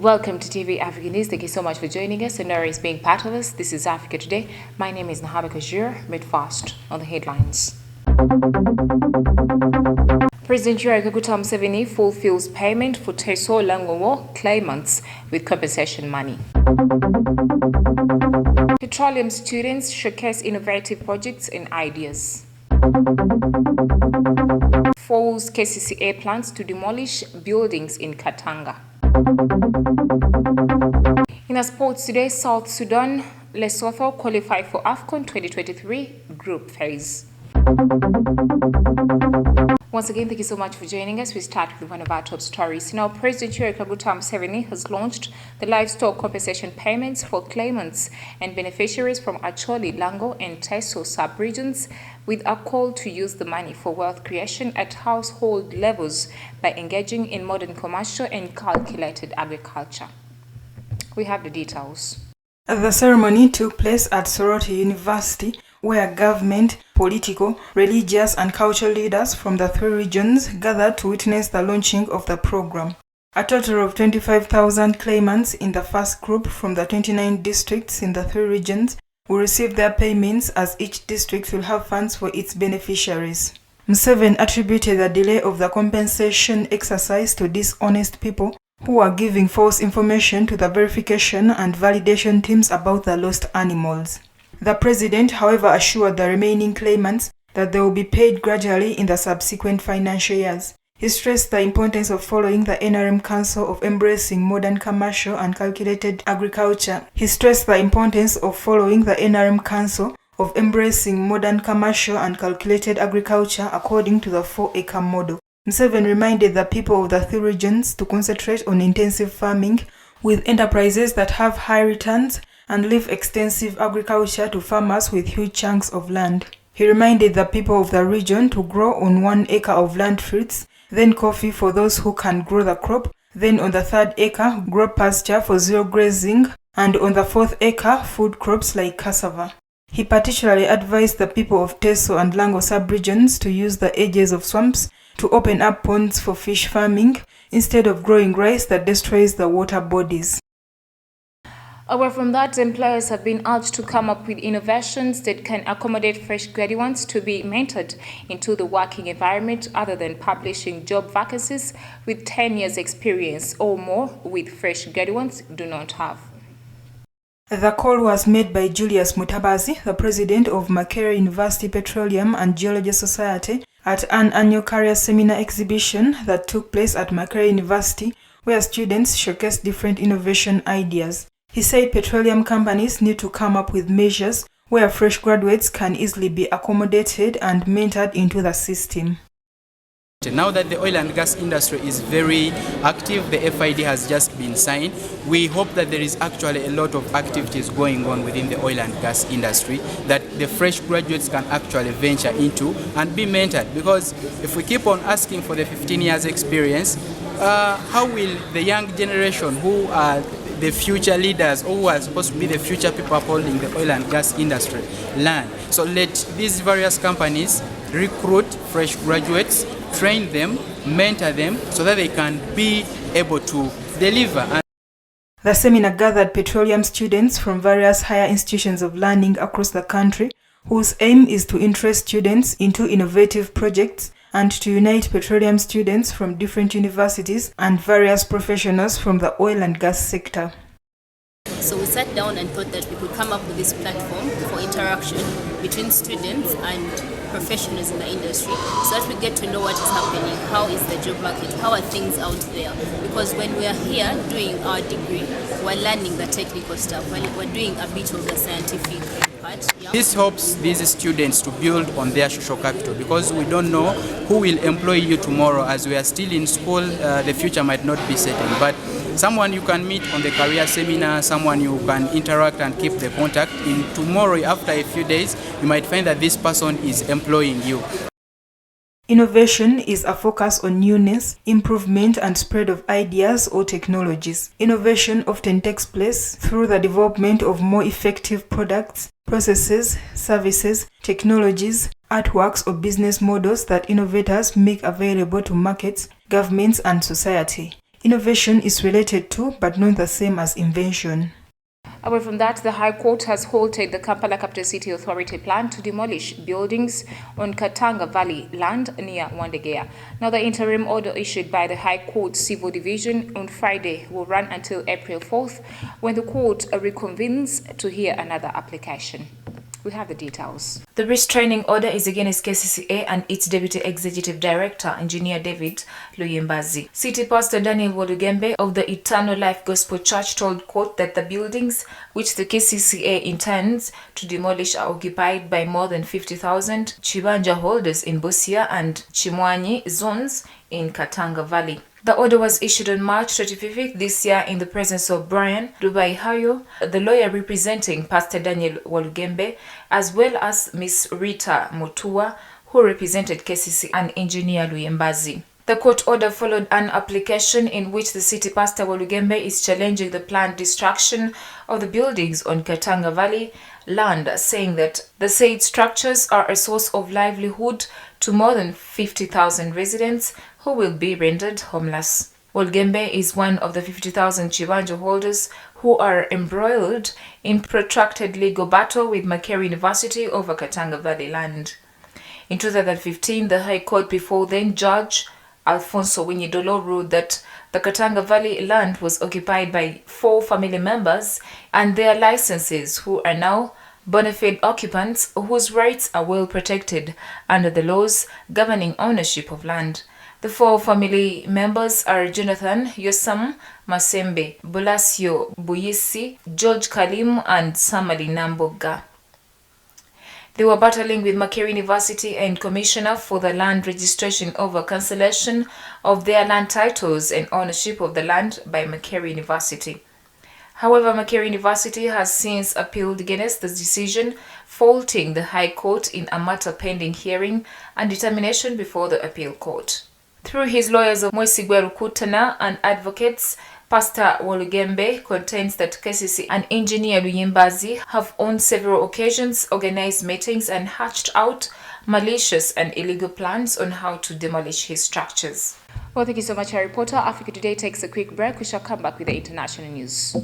Welcome to TV Africa News. Thank you so much for joining us. Sonora is being part of us. This is Africa Today. My name is Nahabe Kajur. Mid fast on the headlines. President Yoweri Kaguta Museveni fulfills payment for Teso Langowo claimants with compensation money. Petroleum students showcase innovative projects and ideas. Falls KCCA plans to demolish buildings in Katanga. In our sports today, South Sudan, Lesotho qualify for AFCON 2023 group phase. Once again, thank you so much for joining us. We start with one of our top stories. Now, President Yoweri Kaguta Museveni has launched the livestock compensation payments for claimants and beneficiaries from Acholi, Lango, and Teso sub-regions, with a call to use the money for wealth creation at household levels by engaging in modern commercial and calculated agriculture. We have the details. The ceremony took place at Soroti University, where government, political, religious and cultural leaders from the three regions gathered to witness the launching of the program. A total of 25,000 claimants in the first group from the 29 districts in the three regions will receive their payments, as each district will have funds for its beneficiaries. Museveni attributed the delay of the compensation exercise to dishonest people who are giving false information to the verification and validation teams about the lost animals. The president, however, assured the remaining claimants that they will be paid gradually in the subsequent financial years. He stressed the importance of following the NRM Council of embracing modern commercial and calculated agriculture. According to the 4-acre model. Museveni reminded the people of the three regions to concentrate on intensive farming with enterprises that have high returns and leave extensive agriculture to farmers with huge chunks of land. He reminded the people of the region to grow on 1 acre of land fruits, then coffee for those who can grow the crop, then on the 3rd acre grow pasture for zero grazing, and on the 4th acre food crops like cassava. He particularly advised the people of Teso and Lango sub-regions to use the edges of swamps to open up ponds for fish farming instead of growing rice that destroys the water bodies. Away from that, employers have been urged to come up with innovations that can accommodate fresh graduates to be mentored into the working environment other than publishing job vacancies with 10 years experience or more, with fresh graduates do not have. The call was made by Julius Mutabazi, the president of Makerere University Petroleum and Geology Society, at an annual career seminar exhibition that took place at Makerere University, where students showcased different innovation ideas. He said petroleum companies need to come up with measures where fresh graduates can easily be accommodated and mentored into the system. Now that the oil and gas industry is very active, the FID has just been signed. We hope that there is actually a lot of activities going on within the oil and gas industry that the fresh graduates can actually venture into and be mentored. Because if we keep on asking for the 15 years experience, how will the young generation who are the future leaders or who are supposed to be the future people upholding the oil and gas industry learn? So let these various companies recruit fresh graduates, train them, mentor them so that they can be able to deliver. The seminar gathered petroleum students from various higher institutions of learning across the country, whose aim is to interest students into innovative projects and to unite petroleum students from different universities and various professionals from the oil and gas sector. So we sat down and thought that we could come up with this platform for interaction between students and professionals in the industry, so that we get to know what is happening, how is the job market, how are things out there. Because when we are here doing our degree, we're learning the technical stuff, we're doing a bit of the scientific part. Yeah. This helps these students to build on their social capital, because we don't know who will employ you tomorrow. As we are still in school, the future might not be certain, but someone you can meet on the career seminar, someone you can interact and keep the contact. In tomorrow, after a few days, you might find that this person is employing you. Innovation is a focus on newness, improvement and spread of ideas or technologies. Innovation often takes place through the development of more effective products, processes, services, technologies, artworks or business models that innovators make available to markets, governments and society. Innovation is related to but not the same as invention. Away from that, the High Court has halted the Kampala Capital City Authority plan to demolish buildings on Katanga Valley land near Wandegeya. Now, the interim order issued by the High Court Civil Division on Friday will run until April 4th, when the court reconvenes to hear another application. We have the details. The restraining order is against KCCA and its Deputy Executive Director, Engineer David Luyimbazi. City Pastor Daniel Walugembe of the Eternal Life Gospel Church told court that the buildings which the KCCA intends to demolish are occupied by more than 50,000 Chibanja holders in Busia and Chimwanyi zones in Katanga Valley. The order was issued on March 25th this year in the presence of Brian Dubai Hayo, the lawyer representing Pastor Daniel Walugembe, as well as Miss Rita Mutua, who represented KCC, and Engineer Luyimbazi. The court order followed an application in which the city pastor Walugembe is challenging the planned destruction of the buildings on Katanga Valley land, saying that the said structures are a source of livelihood to more than 50,000 residents who will be rendered homeless. Walugembe is one of the 50,000 Chibanja holders who are embroiled in protracted legal battle with Makerere University over Katanga Valley land. In 2015, the High Court, before then Judge Alfonso Winyidolo, ruled that the Katanga Valley land was occupied by 4 family members and their licenses, who are now bona fide occupants whose rights are well protected under the laws governing ownership of land. The 4 family members are Jonathan Yosam Masembe, Bolasio Buyisi, George Kalim, and Samali Namboga. They were battling with Makerere University and Commissioner for the Land Registration over cancellation of their land titles and ownership of the land by Makerere University. However, Makerere University has since appealed against the decision, faulting the High Court in a matter pending hearing and determination before the appeal court. Through his lawyers of Mwesigwe Rukutana and advocates, Pastor Walugembe contends that KCC and Engineer Luyimbazi have on several occasions organized meetings and hatched out malicious and illegal plans on how to demolish his structures. Well, thank you so much, our reporter. Africa Today takes a quick break. We shall come back with the international news.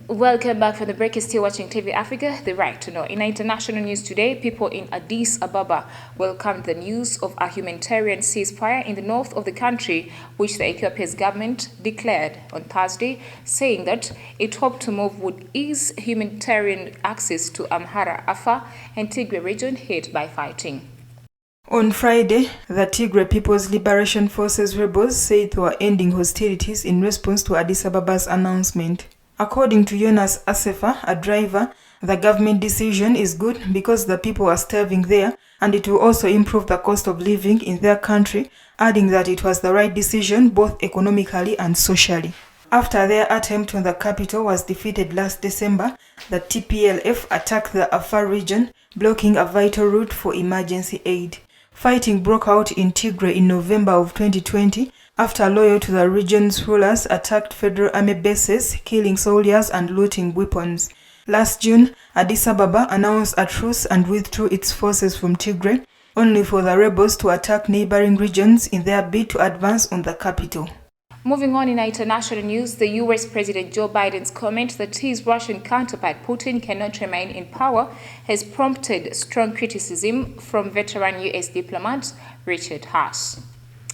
Welcome back from the break. You're still watching TV Africa, the right to know. In international news today, people in Addis Ababa welcomed the news of a humanitarian ceasefire in the north of the country, which the Ethiopia's government declared on Thursday, saying that it hoped to move would ease humanitarian access to Amhara, Afar, and Tigray region hit by fighting. On Friday, the Tigray People's Liberation Forces rebels said they were ending hostilities in response to Addis Ababa's announcement. According to Jonas Asefa, a driver, the government decision is good because the people are starving there and it will also improve the cost of living in their country, adding that it was the right decision both economically and socially. After their attempt on the capital was defeated last December, the TPLF attacked the Afar region, blocking a vital route for emergency aid. Fighting broke out in Tigray in November of 2020 after loyal to the region's rulers attacked federal army bases, killing soldiers and looting weapons. Last June, Addis Ababa announced a truce and withdrew its forces from Tigray, only for the rebels to attack neighboring regions in their bid to advance on the capital. Moving on in international news, the US President Joe Biden's comment that his Russian counterpart Putin cannot remain in power has prompted strong criticism from veteran US diplomat Richard Haass.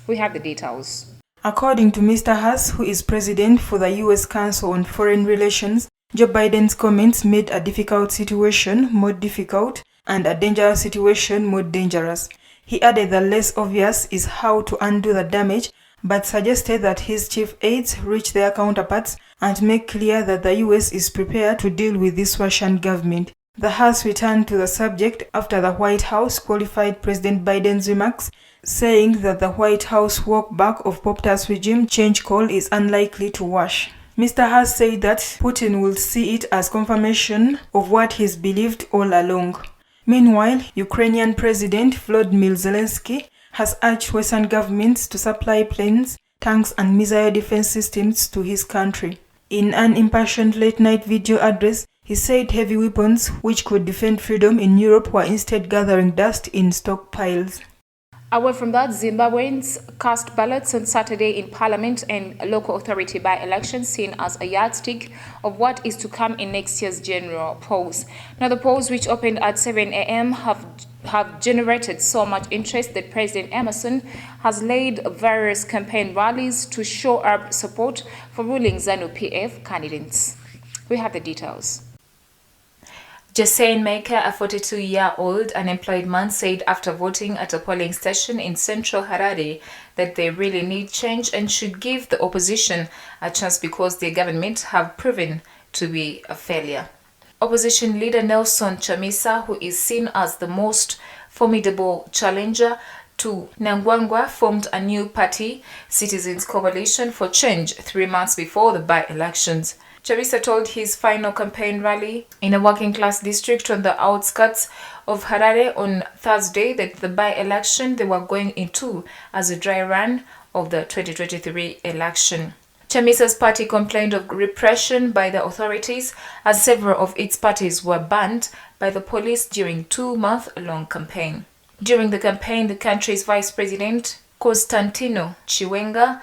We have the details. According to Mr. Haass, who is president for the US Council on Foreign Relations, Joe Biden's comments made a difficult situation more difficult and a dangerous situation more dangerous. He added that less obvious is how to undo the damage, but suggested that his chief aides reach their counterparts and make clear that the US is prepared to deal with this Russian government. The House returned to the subject after the White House qualified President Biden's remarks, saying that the White House walkback of Poptar's regime change call is unlikely to wash. Mr. Haas said that Putin will see it as confirmation of what he's believed all along. Meanwhile, Ukrainian President Volodymyr Zelensky has urged Western governments to supply planes, tanks and missile defense systems to his country. In an impassioned late-night video address, he said heavy weapons which could defend freedom in Europe were instead gathering dust in stockpiles. Away from that, Zimbabweans cast ballots on Saturday in Parliament and local authority by-elections, seen as a yardstick of what is to come in next year's general polls. Now, the polls, which opened at 7 a.m., have generated so much interest that President Emerson has led various campaign rallies to show up support for ruling ZANU-PF candidates. We have the details. Jessane Maker, a 42-year-old unemployed man, said after voting at a polling station in central Harare that they really need change and should give the opposition a chance because their government have proven to be a failure. Opposition leader Nelson Chamisa, who is seen as the most formidable challenger to Mnangagwa, formed a new party, Citizens Coalition for Change, 3 months before the by-elections. Chamisa told his final campaign rally in a working-class district on the outskirts of Harare on Thursday that the by-election they were going into as a dry run of the 2023 election. Chamisa's party complained of repression by the authorities as several of its parties were banned by the police during 2-month-long campaign. During the campaign, the country's vice president, Constantino Chiwenga,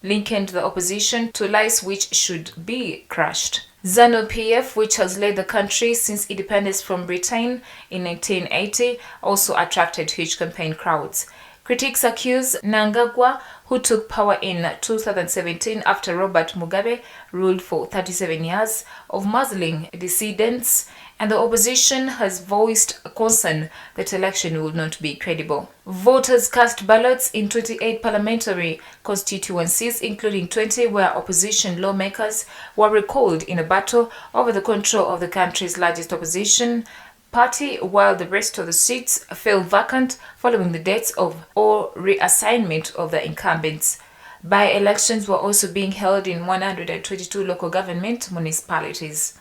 likened the opposition to lice which should be crushed. ZANU-PF, which has led the country since independence from Britain in 1980, also attracted huge campaign crowds. Critics accuse Mnangagwa, who took power in 2017 after Robert Mugabe ruled for 37 years, of muzzling dissidents, and the opposition has voiced a concern that election will not be credible. Voters cast ballots in 28 parliamentary constituencies, including 20 where opposition lawmakers were recalled in a battle over the control of the country's largest opposition party, while the rest of the seats fell vacant following the deaths of or reassignment of the incumbents. By-elections were also being held in 122 local government municipalities.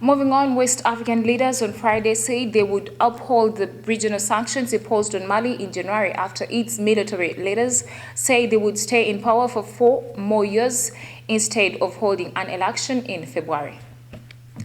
Moving on, West African leaders on Friday said they would uphold the regional sanctions imposed on Mali in January after its military leaders said they would stay in power for 4 more years instead of holding an election in February.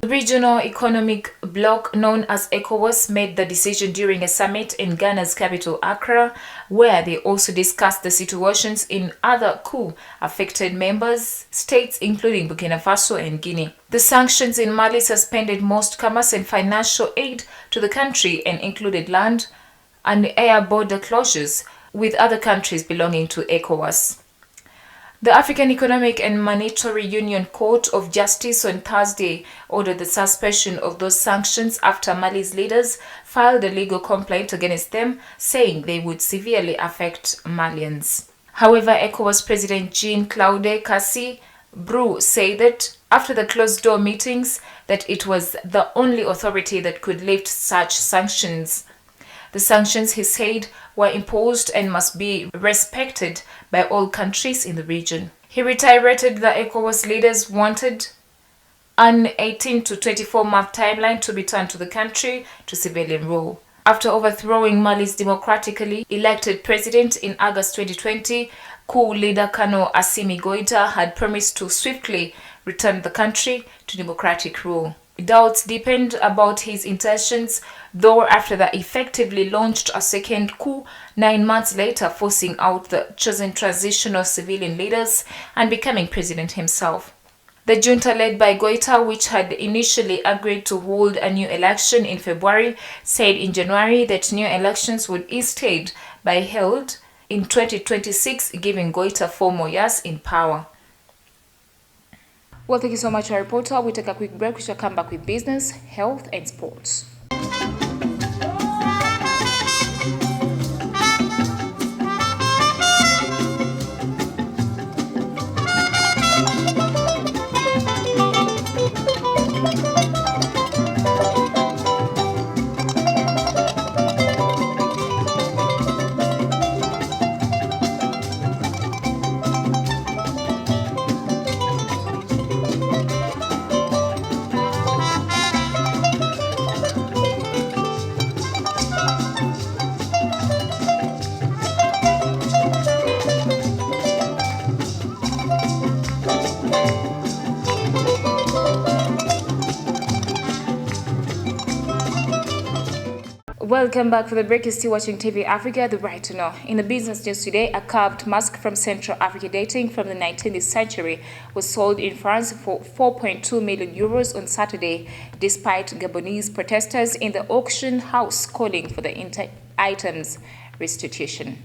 The regional economic bloc known as ECOWAS made the decision during a summit in Ghana's capital, Accra, where they also discussed the situations in other coup-affected members states, including Burkina Faso and Guinea. The sanctions in Mali suspended most commerce and financial aid to the country and included land and air border closures with other countries belonging to ECOWAS. The African Economic and Monetary Union Court of Justice on Thursday ordered the suspension of those sanctions after Mali's leaders filed a legal complaint against them, saying they would severely affect Malians. However, ECOWAS President Jean-Claude Cassi Brou said that after the closed-door meetings that it was the only authority that could lift such sanctions. The sanctions, he said, were imposed and must be respected by all countries in the region. He reiterated that ECOWAS leaders wanted an 18 to 24-month timeline to return to the country to civilian rule. After overthrowing Mali's democratically elected president in August 2020, coup leader Kano Assimi Goïta had promised to swiftly return the country to democratic rule. Doubts deepened about his intentions, though, after they effectively launched a second coup 9 months later, forcing out the chosen transitional civilian leaders and becoming president himself. The junta led by Goïta, which had initially agreed to hold a new election in February, said in January that new elections would instead be held in 2026, giving Goïta 4 more years in power. Well, thank you so much, our reporter. We take a quick break. We shall come back with business, health, and sports. Welcome back for the break. You're still watching TV Africa, the right to know. In the business news today, a carved mask from Central Africa dating from the 19th century was sold in France for 4.2 million euros on Saturday, despite Gabonese protesters in the auction house calling for the item's restitution.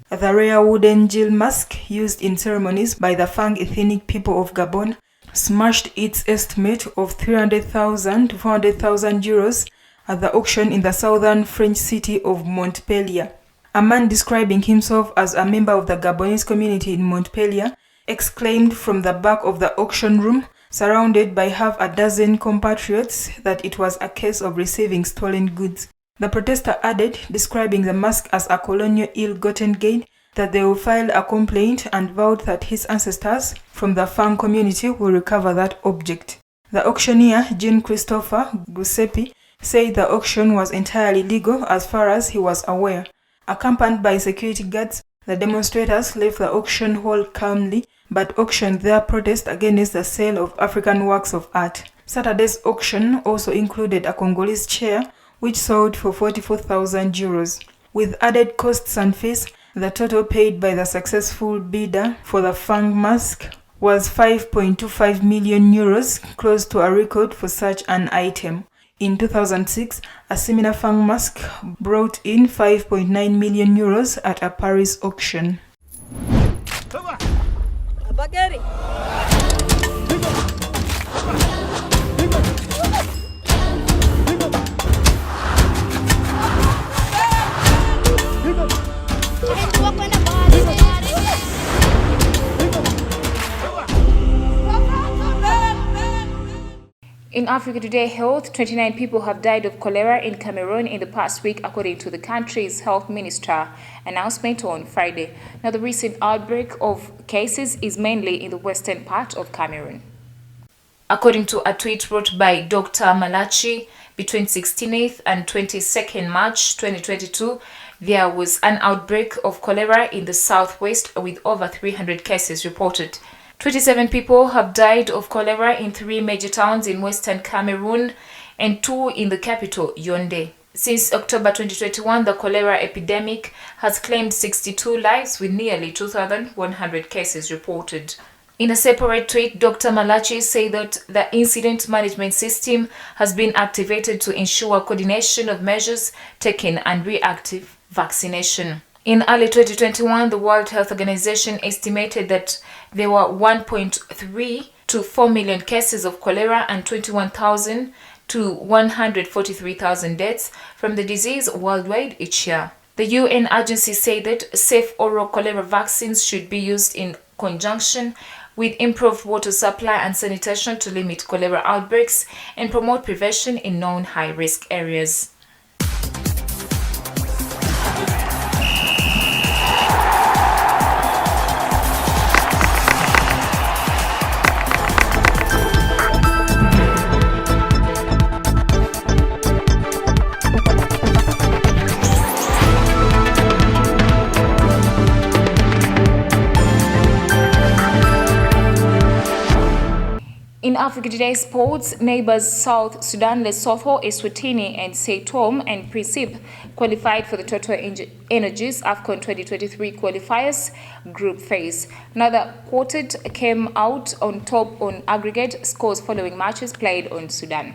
The rare wooden jil mask used in ceremonies by the Fang ethnic people of Gabon smashed its estimate of 300,000 to 400,000 euros at the auction in the southern French city of Montpellier. A man describing himself as a member of the Gabonese community in Montpellier exclaimed from the back of the auction room, surrounded by half a dozen compatriots, that it was a case of receiving stolen goods. The protester added, describing the mask as a colonial ill-gotten gain, that they will file a complaint and vowed that his ancestors from the Fang community will recover that object. The auctioneer, Jean-Christophe Giuseppe, said the auction was entirely legal as far as he was aware. Accompanied by security guards, the demonstrators left the auction hall calmly, but auctioned their protest against the sale of African works of art. Saturday's auction also included a Congolese chair, which sold for 44,000 euros. With added costs and fees, the total paid by the successful bidder for the Fang mask was 5.25 million euros, close to a record for such an item. In 2006, a similar Fang mask brought in 5.9 million euros at a Paris auction. In Africa Today Health, 29 people have died of cholera in Cameroon in the past week, according to the country's health minister announcement on Friday. Now, the recent outbreak of cases is mainly in the western part of Cameroon. According to a tweet wrote by Dr. Malachi, between 16th and 22nd March 2022, there was an outbreak of cholera in the southwest with over 300 cases reported. 27 people have died of cholera in 3 major towns in western Cameroon and 2 in the capital, Yaoundé. Since October 2021, the cholera epidemic has claimed 62 lives with nearly 2,100 cases reported. In a separate tweet, Dr. Malachi said that the incident management system has been activated to ensure coordination of measures taken and reactive vaccination. In early 2021, the World Health Organization estimated that there were 1.3 to 4 million cases of cholera and 21,000 to 143,000 deaths from the disease worldwide each year. The UN agency said that safe oral cholera vaccines should be used in conjunction with improved water supply and sanitation to limit cholera outbreaks and promote prevention in known high-risk areas. In Africa Today Sports, neighbors South Sudan, Lesotho, Eswatini, and Seytom and Principe qualified for the Total Energies AFCON 2023 qualifiers group phase. Now, the quartet came out on top on aggregate scores following matches played on Sudan.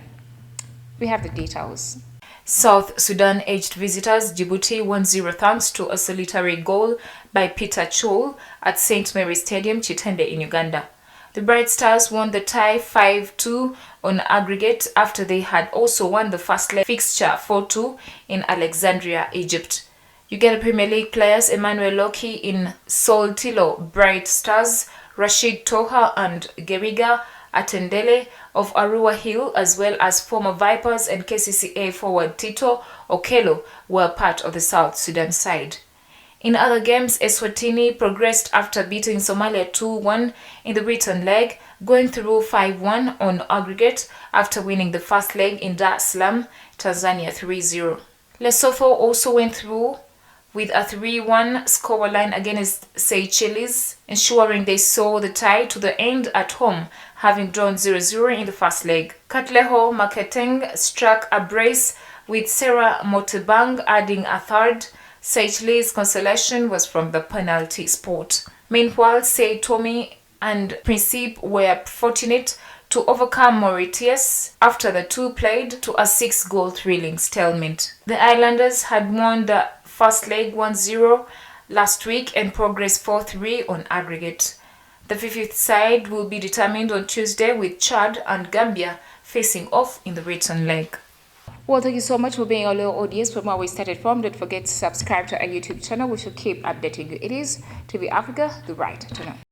We have the details. South Sudan edged visitors Djibouti 1-0 thanks to a solitary goal by Peter Chol at St. Mary's Stadium, Chitende in Uganda. The Bright Stars won the tie 5-2 on aggregate after they had also won the first leg fixture 4-2 in Alexandria, Egypt. Uganda Premier League players Emmanuel Loki in Soltilo Bright Stars, Rashid Toha and Geriga Atendele of Arua Hill, as well as former Vipers and KCCA forward Tito Okello, were part of the South Sudan side. In other games, Eswatini progressed after beating Somalia 2-1 in the return leg, going through 5-1 on aggregate after winning the first leg in Dar es Salaam, Tanzania 3-0. Lesotho also went through with a 3-1 scoreline against Seychelles, ensuring they saw the tie to the end at home, having drawn 0-0 in the first leg. Katleho Maketeng struck a brace with Sarah Motebang adding a third. Seychelles' consolation was from the penalty spot. Meanwhile, Sei Tommy and Principe were fortunate to overcome Mauritius after the two played to a 6-goal thrilling stalemate. The Islanders had won the first leg 1-0 last week and progressed 4-3 on aggregate. The 50th side will be determined on Tuesday with Chad and Gambia facing off in the return leg. Well, thank you so much for being our loyal audience from where we started from. Don't forget to subscribe to our YouTube channel. We shall keep updating you. It is TV Africa, the right to know.